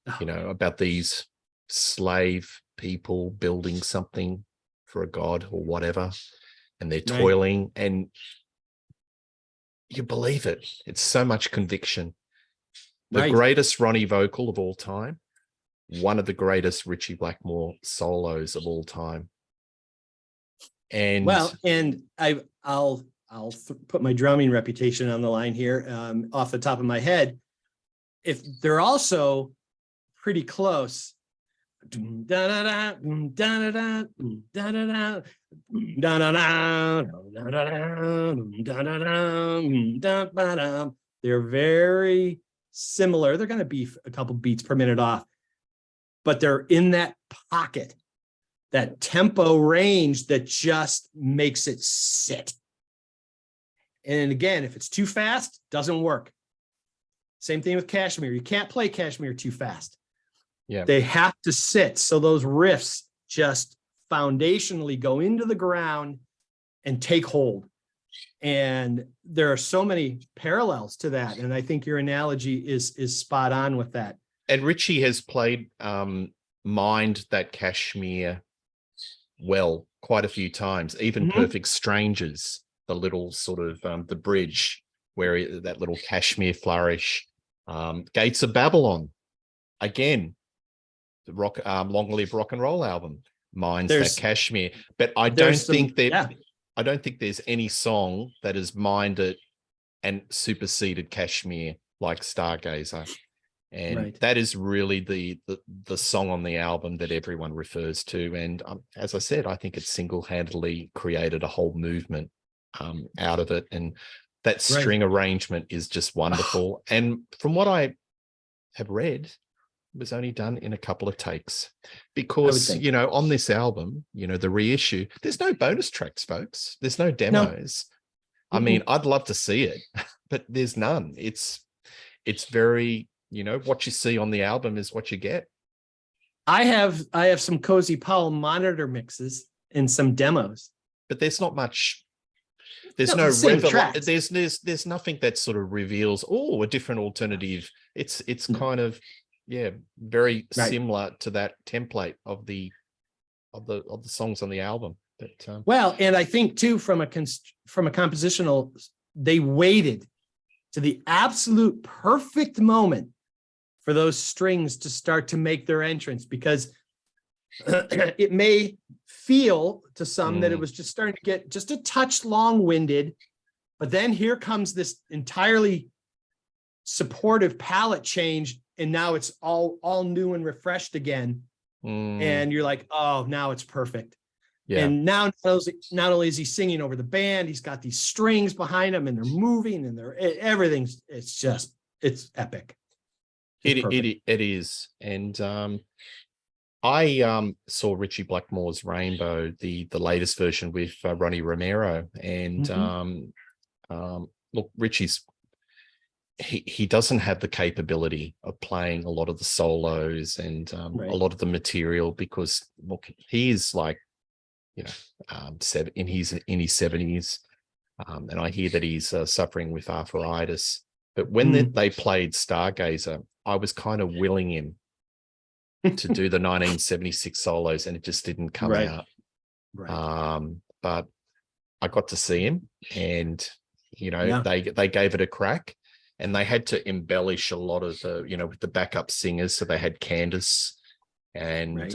about these slave people building something for a god or whatever, and they're Right. toiling, and you believe it. It's so much conviction. The Right. greatest Ronnie vocal of all time, one of the greatest Ritchie Blackmore solos of all time. And well, and I'll put my drumming reputation on the line here, off the top of my head. If they're also pretty close, they're very similar. They're going to be a couple beats per minute off, but they're in that pocket, that tempo range that just makes it sit. And again, if it's too fast, doesn't work. Same thing with Kashmir. You can't play Kashmir too fast. yeah, They have to sit. So those riffs just foundationally go into the ground and take hold. And there are so many parallels to that. And I think your analogy is spot on with that. and Ritchie has played Mind that Kashmir well quite a few times, even Perfect Strangers, the little sort of the bridge where that little Kashmir flourish, Gates of Babylon, again, the rock, Long Live Rock and Roll album, Minds that Kashmir. But I don't think there's any song that has minded and superseded Kashmir like Stargazer. And that is really the song on the album that everyone refers to. And as I said, I think it single-handedly created a whole movement out of it. And that string arrangement is just wonderful. And from what I have read, it was only done in a couple of takes because, on this album, the reissue, there's no bonus tracks, folks. There's no demos. No. I mean, I'd love to see it, but there's none. It's very... what you see on the album is what you get. I have some Cozy Powell monitor mixes and some demos, but there's not much. There's there's nothing that sort of reveals a different alternative. It's kind of very similar to that template of the songs on the album. But well, and I think too from a compositional, they waited to the absolute perfect moment for those strings to start to make their entrance, because it may feel to some that it was just starting to get just a touch long-winded, but then here comes this entirely supportive palette change, and now it's all new and refreshed again. And you're like, oh, now it's perfect. Yeah. And now not only is he singing over the band, he's got these strings behind him and they're moving and it's epic. It is. And I saw Ritchie Blackmore's Rainbow, the latest version with Ronnie Romero. And look, Ritchie's he doesn't have the capability of playing a lot of the solos and a lot of the material, because look, he is like, in his 70s, and I hear that he's suffering with arthritis. But when they played Stargazer, I was kind of willing him to do the 1976 solos, and it just didn't come out. But I got to see him, and they gave it a crack, and they had to embellish a lot of the with the backup singers. So they had Candace and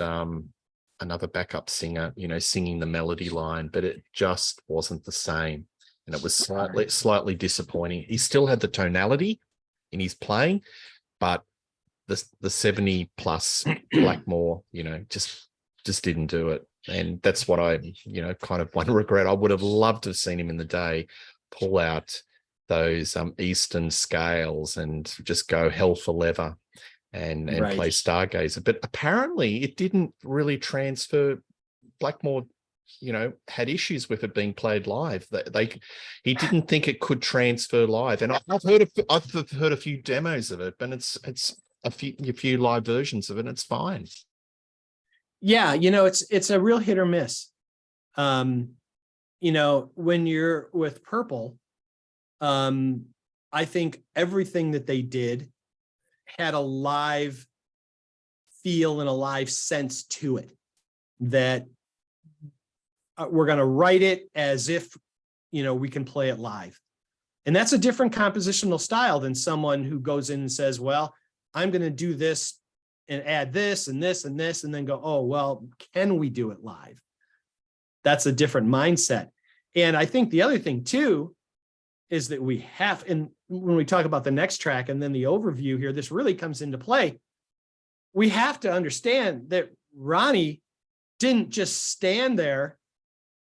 another backup singer, singing the melody line, but it just wasn't the same. And it was slightly disappointing. He still had the tonality in his playing, but the 70 plus Blackmore, just didn't do it. And that's what I, kind of one regret. I would have loved to have seen him in the day pull out those Eastern scales and just go hell for leather and play Stargazer. But apparently it didn't really transfer. Blackmore, had issues with it being played live. He didn't think it could transfer live. And I've heard a few demos of it, but it's a few live versions of it, and it's fine. Yeah, it's a real hit or miss. When you're with Purple, I think everything that they did had a live feel and a live sense to it that we're going to write it as if, we can play it live. And that's a different compositional style than someone who goes in and says, well, I'm going to do this and add this and this and this, and then go, oh, well, can we do it live? That's a different mindset. And I think the other thing too, is that we have, and when we talk about the next track and then the overview here, this really comes into play. We have to understand that Ronnie didn't just stand there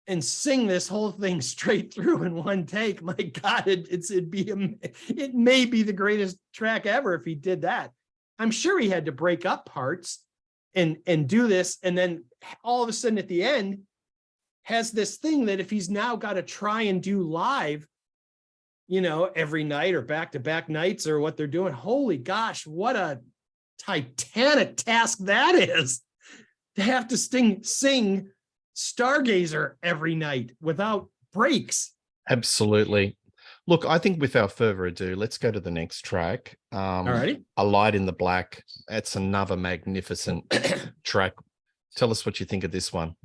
and sing this whole thing straight through in one take. My God, it may be the greatest track ever if he did that. I'm sure he had to break up parts and do this, and then all of a sudden at the end has this thing that if he's now got to try and do live, every night or back-to-back nights or what they're doing, holy gosh, what a titanic task that is, to have to sing Stargazer every night without breaks. Absolutely. Look, I think without further ado, let's go to the next track. All righty. A Light in the Black. That's another magnificent track. Tell us what you think of this one.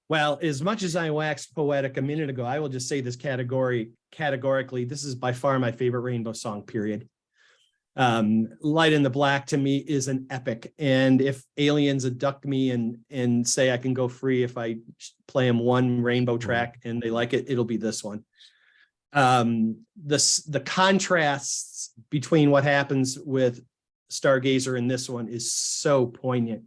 Well, as much as I waxed poetic a minute ago, I will just say this categorically, this is by far my favorite Rainbow song, period. Light in the Black to me is an epic. And if aliens abduct me and say I can go free if I play them one Rainbow track and they like it, it'll be this one. The contrasts between what happens with Stargazer and this one is so poignant.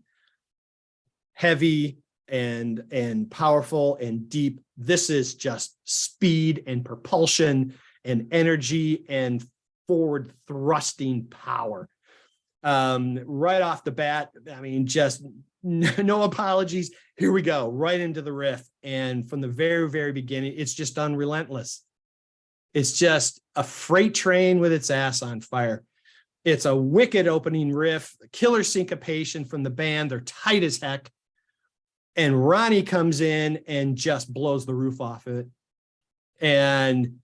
Heavy and powerful and deep. This is just speed and propulsion and energy and forward thrusting power. Right off the bat, I mean, just no apologies. Here we go, right into the riff. And from the very, very beginning, it's just unrelentless. It's just a freight train with its ass on fire. It's a wicked opening riff, killer syncopation from the band. They're tight as heck. And Ronnie comes in and just blows the roof off of it. And,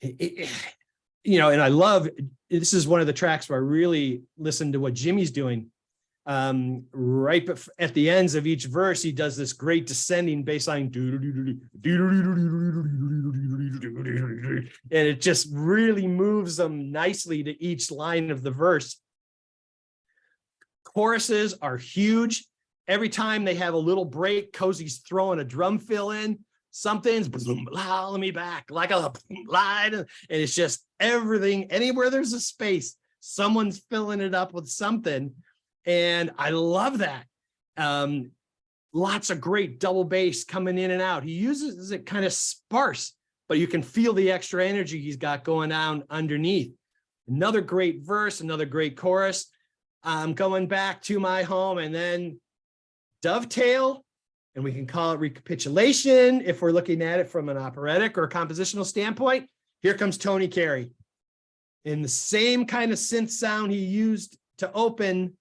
and I love, this is one of the tracks where I really listen to what Jimmy's doing. Right at the ends of each verse, he does this great descending bass line. And it just really moves them nicely to each line of the verse. Choruses are huge. Every time they have a little break, Cozy's throwing a drum fill in, something's let me back like a line. And it's just everything, anywhere there's a space, someone's filling it up with something. And I love that. Lots of great double bass coming in and out. He uses it kind of sparse, but you can feel the extra energy he's got going on underneath. Another great verse, another great chorus. I'm going back to my home, and then dovetail, and we can call it recapitulation if we're looking at it from an operatic or compositional standpoint. Here comes Tony Carey in the same kind of synth sound he used to open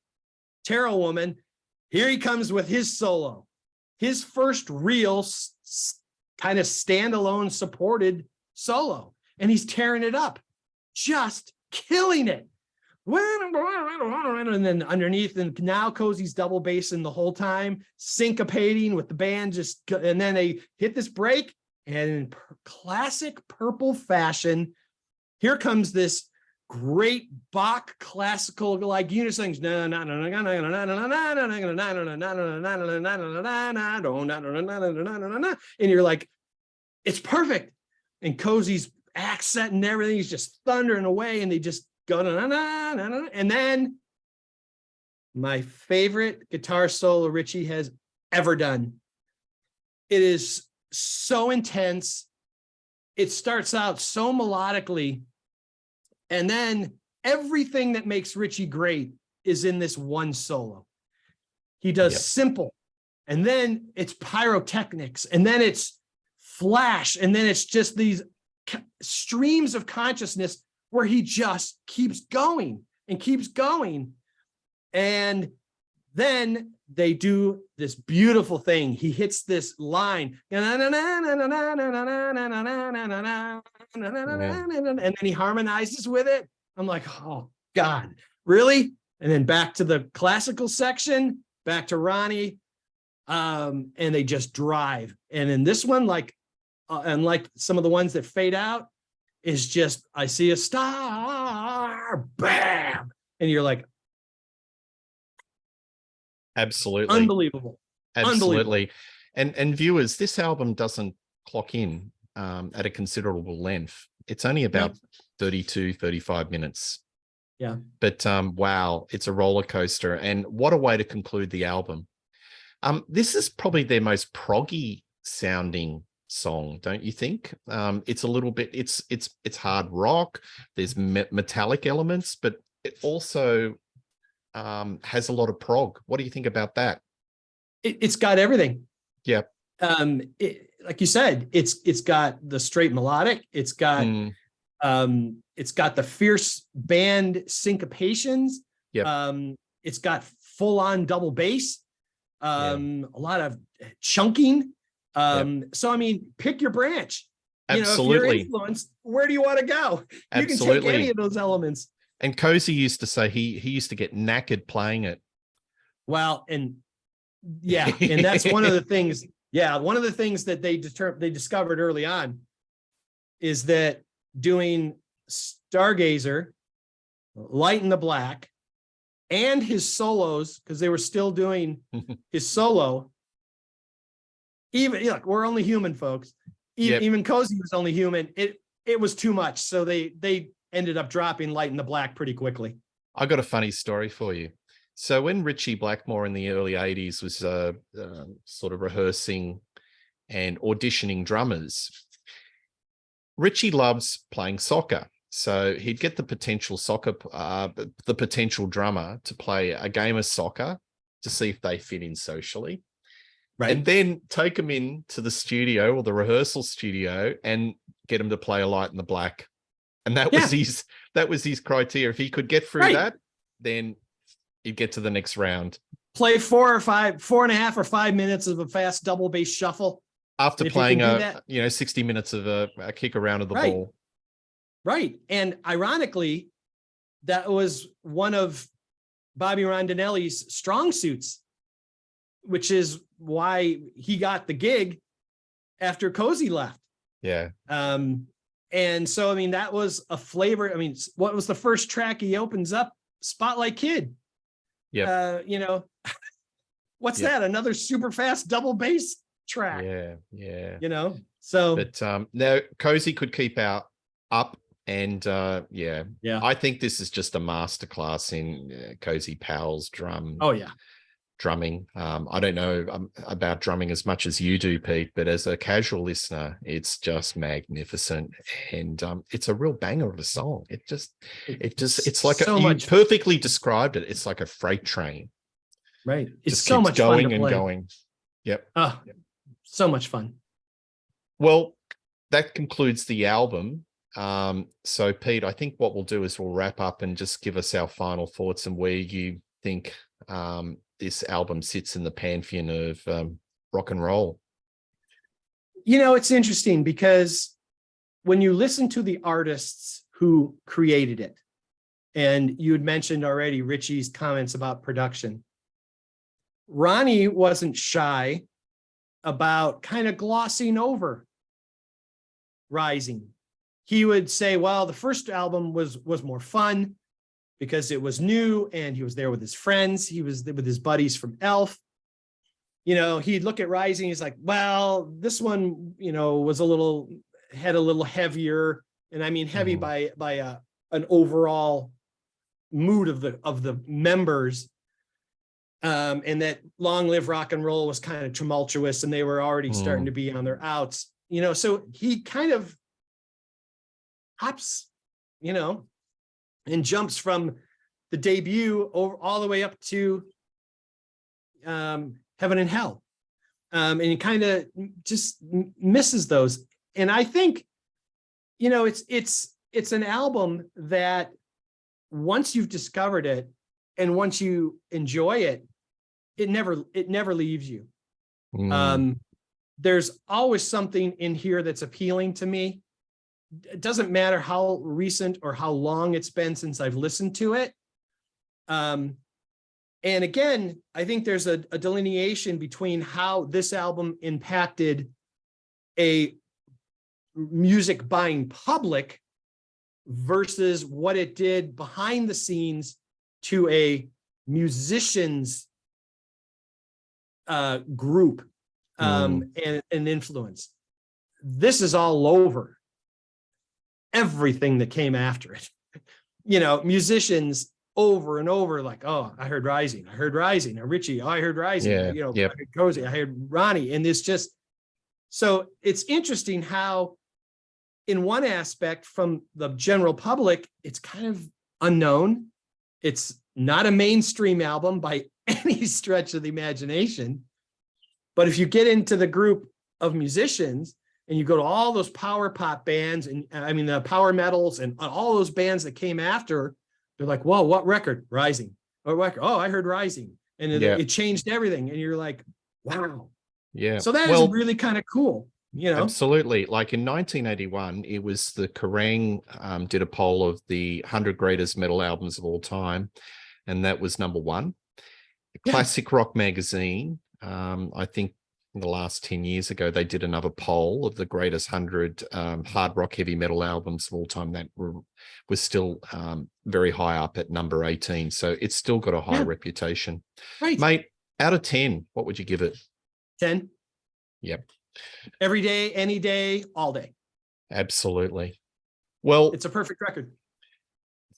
Tarot Woman. Here he comes with his solo, his first real kind of standalone supported solo, and he's tearing it up, just killing it. And then underneath, and now Cozy's double bassing the whole time, syncopating with the band, and then they hit this break, and in classic Purple fashion, here comes this great Bach classical like unisyncs, and you're like, it's perfect. And Cozy's accent and everything is just thundering away, and they just go, and then my favorite guitar solo Ritchie has ever done. It is so intense. It starts out so melodically, and then everything that makes Ritchie great is in this one solo. He does simple, and then it's pyrotechnics, and then it's flash, and then it's just these streams of consciousness where he just keeps going and keeps going. And then they do this beautiful thing. He hits this line, and then he harmonizes with it. I'm like, oh God, really? And then back to the classical section, back to Ronnie. and they just drive. And in this one, like unlike some of the ones that fade out, is just, I see a star, bam, and you're like, Absolutely. unbelievable. Absolutely. And viewers, this album doesn't clock in at a considerable length. It's only about 32, 35 minutes. Yeah. But wow, it's a roller coaster. And what a way to conclude the album. This is probably their most proggy sounding song, don't you think? It's a little bit, it's hard rock. There's metallic elements, but it also has a lot of prog. What do you think about that? It's got everything. Yeah. Like you said, it's got the straight melodic. It's got the fierce band syncopations. Yeah. It's got full on double bass. A lot of chunking. So I mean, pick your branch. Absolutely. If you're influenced, where do you want to go? You can take any of those elements. And Cozy used to say he used to get knackered playing it. Well, and yeah, and that's one of the things. Yeah, one of the things that they discovered early on is that doing Stargazer, Light in the Black, and his solos, because they were still doing his solo. Even we're only human, folks. Even Cozy was only human. It was too much, so they ended up dropping Light in the Black pretty quickly. I got a funny story for you. So when Ritchie Blackmore in the early 80s was sort of rehearsing and auditioning drummers, Ritchie loves playing soccer. So he'd get the potential drummer to play a game of soccer to see if they fit in socially. Right. And then take him in to the studio or the rehearsal studio and get him to play a Light in the Black. And that was his criteria. If he could get through that, then he'd get to the next round. Play 4.5 or 5 minutes of a fast double bass shuffle. After playing 60 minutes of a kick around of the ball. Right. And ironically, that was one of Bobby Rondinelli's strong suits, which is why he got the gig after Cozy left. Yeah. And so, I mean, that was a flavor. I mean, what was the first track he opens up? Spotlight Kid. Yeah. What's that? Another super fast double bass track. Yeah. So. But now Cozy could keep up. And I think this is just a masterclass in Cozy Powell's drumming. I don't know about drumming as much as you do, Pete, but as a casual listener, it's just magnificent, and it's a real banger of a song. It's like you perfectly described it. It's like a freight train, right? It's just so keeps much going fun to and play. going. Yep. So much fun. Well, that concludes the album. So Pete, I think what we'll do is we'll wrap up and just give us our final thoughts and where you think this album sits in the pantheon of rock and roll. It's interesting because when you listen to the artists who created it, and you had mentioned already Ritchie's comments about production, Ronnie wasn't shy about kind of glossing over Rising. He would say, well, the first album was more fun because it was new and he was there with his friends. He was with his buddies from Elf. He'd look at Rising. He's like, well, this one, was had a little heavier. And I mean, heavy by an overall mood of the members. And that Long Live Rock and Roll was kind of tumultuous and they were already starting to be on their outs, so he kind of hops, and jumps from the debut over all the way up to Heaven and Hell. And he kind of just misses those. And I think, it's an album that once you've discovered it and once you enjoy it, it never leaves you. There's always something in here that's appealing to me. It doesn't matter how recent or how long it's been since I've listened to it. And again, I think there's a delineation between how this album impacted a music buying public versus what it did behind the scenes to a musician's group and influence. This is all over everything that came after it. You know, musicians over and over, like, oh, I heard Rising, I heard Rising, or Ritchie, oh, I heard Rising, Yeah, you know, yep. I heard Cozy, I heard Ronnie, and it's just, so it's interesting how, in one aspect, from the general public, it's kind of unknown. It's not a mainstream album by any stretch of the imagination. But if you get into the group of musicians and you go to all those power pop bands, and I mean the power metals and all those bands that came after, they're like, whoa, what record? Rising. Or record? Oh, I heard Rising. And it changed everything. And you're like, wow. Yeah. So that is really kind of cool. You know? Absolutely. Like in 1981, it was the Kerrang did a poll of the 100 greatest metal albums of all time, and that was number one. Classic Rock Magazine, I think in the last 10 years ago, they did another poll of the greatest 100 hard rock heavy metal albums of all time. That was still very high up at number 18. So it's still got a high reputation. Right. Mate, out of 10, what would you give it? 10. Yep. Every day, any day, all day. Absolutely. Well, it's a perfect record.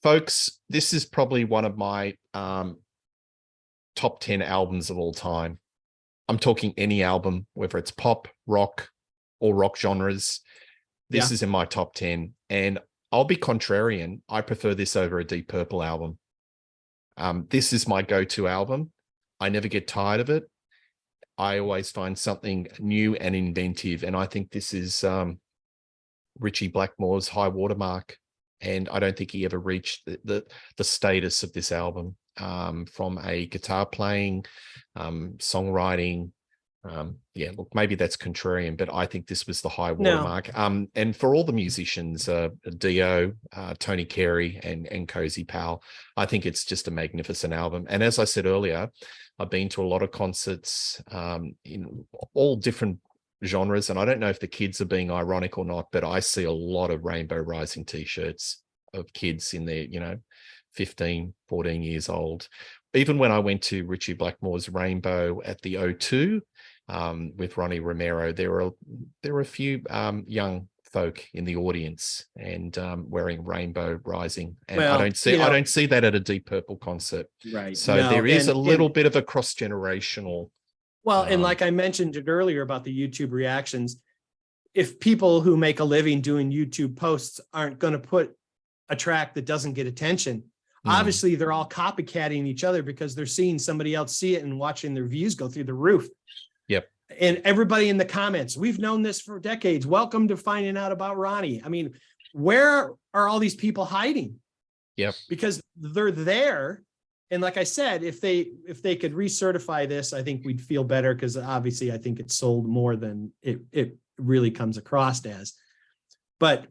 Folks, this is probably one of my top 10 albums of all time. I'm talking any album, whether it's pop, rock, or rock genres. This is in my top 10. And I'll be contrarian. I prefer this over a Deep Purple album. This is my go-to album. I never get tired of it. I always find something new and inventive. And I think this is Ritchie Blackmore's high watermark. And I don't think he ever reached the status of this album from a guitar playing, songwriting. Look, maybe that's contrarian, but I think this was the high watermark. And for all the musicians, Dio, Tony Carey, and Cozy Powell, I think it's just a magnificent album. And as I said earlier, I've been to a lot of concerts in all different genres, and I don't know if the kids are being ironic or not, but I see a lot of Rainbow Rising t-shirts of kids in their, 15, 14 years old. Even when I went to Ritchie Blackmore's Rainbow at the O2 with Ronnie Romero, there were a few young folk in the audience and wearing Rainbow Rising, and I don't see that at a Deep Purple concert. Right. So there is a little bit of a cross-generational. Well, and like I mentioned it earlier about the YouTube reactions, if people who make a living doing YouTube posts aren't going to put a track that doesn't get attention, obviously they're all copycatting each other because they're seeing somebody else see it and watching their views go through the roof. Yep. And everybody in the comments, we've known this for decades. Welcome to finding out about Ronnie. I mean, where are all these people hiding? Yep. Because they're there. And like I said, if they could recertify this, I think we'd feel better, because obviously I think it's sold more than it really comes across as. But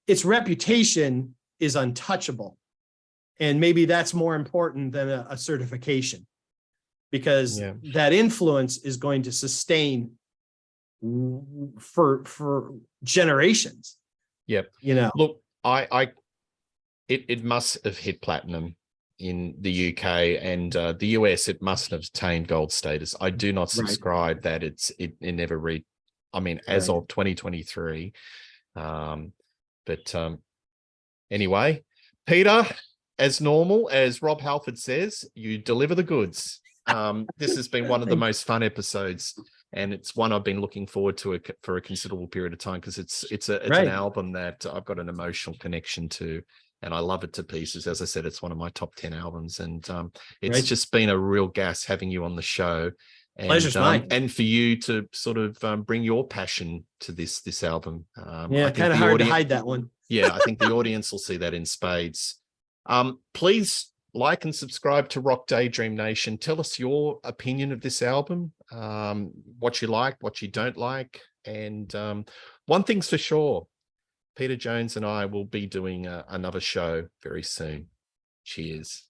its reputation is untouchable. And maybe that's more important than a certification, because that influence is going to sustain for generations. Yep. Look, it must have hit platinum in the UK and the US. It must have attained gold status. I do not subscribe that it never read. I mean, as of 2023. Anyway, Peter, as normal, as Rob Halford says, you deliver the goods. This has been one of the most fun episodes, and it's one I've been looking forward to for a considerable period of time, because it's an album that I've got an emotional connection to, and I love it to pieces. As I said, it's one of my top 10 albums, and it's just been a real gas having you on the show. And, pleasure's mine. And for you to sort of bring your passion to this album. Kind of hard to hide that one. I think the audience will see that in spades. Please like and subscribe to Rock Daydream Nation. Tell us your opinion of this album, what you like, what you don't like. And one thing's for sure, Peter Jones and I will be doing another show very soon. Cheers.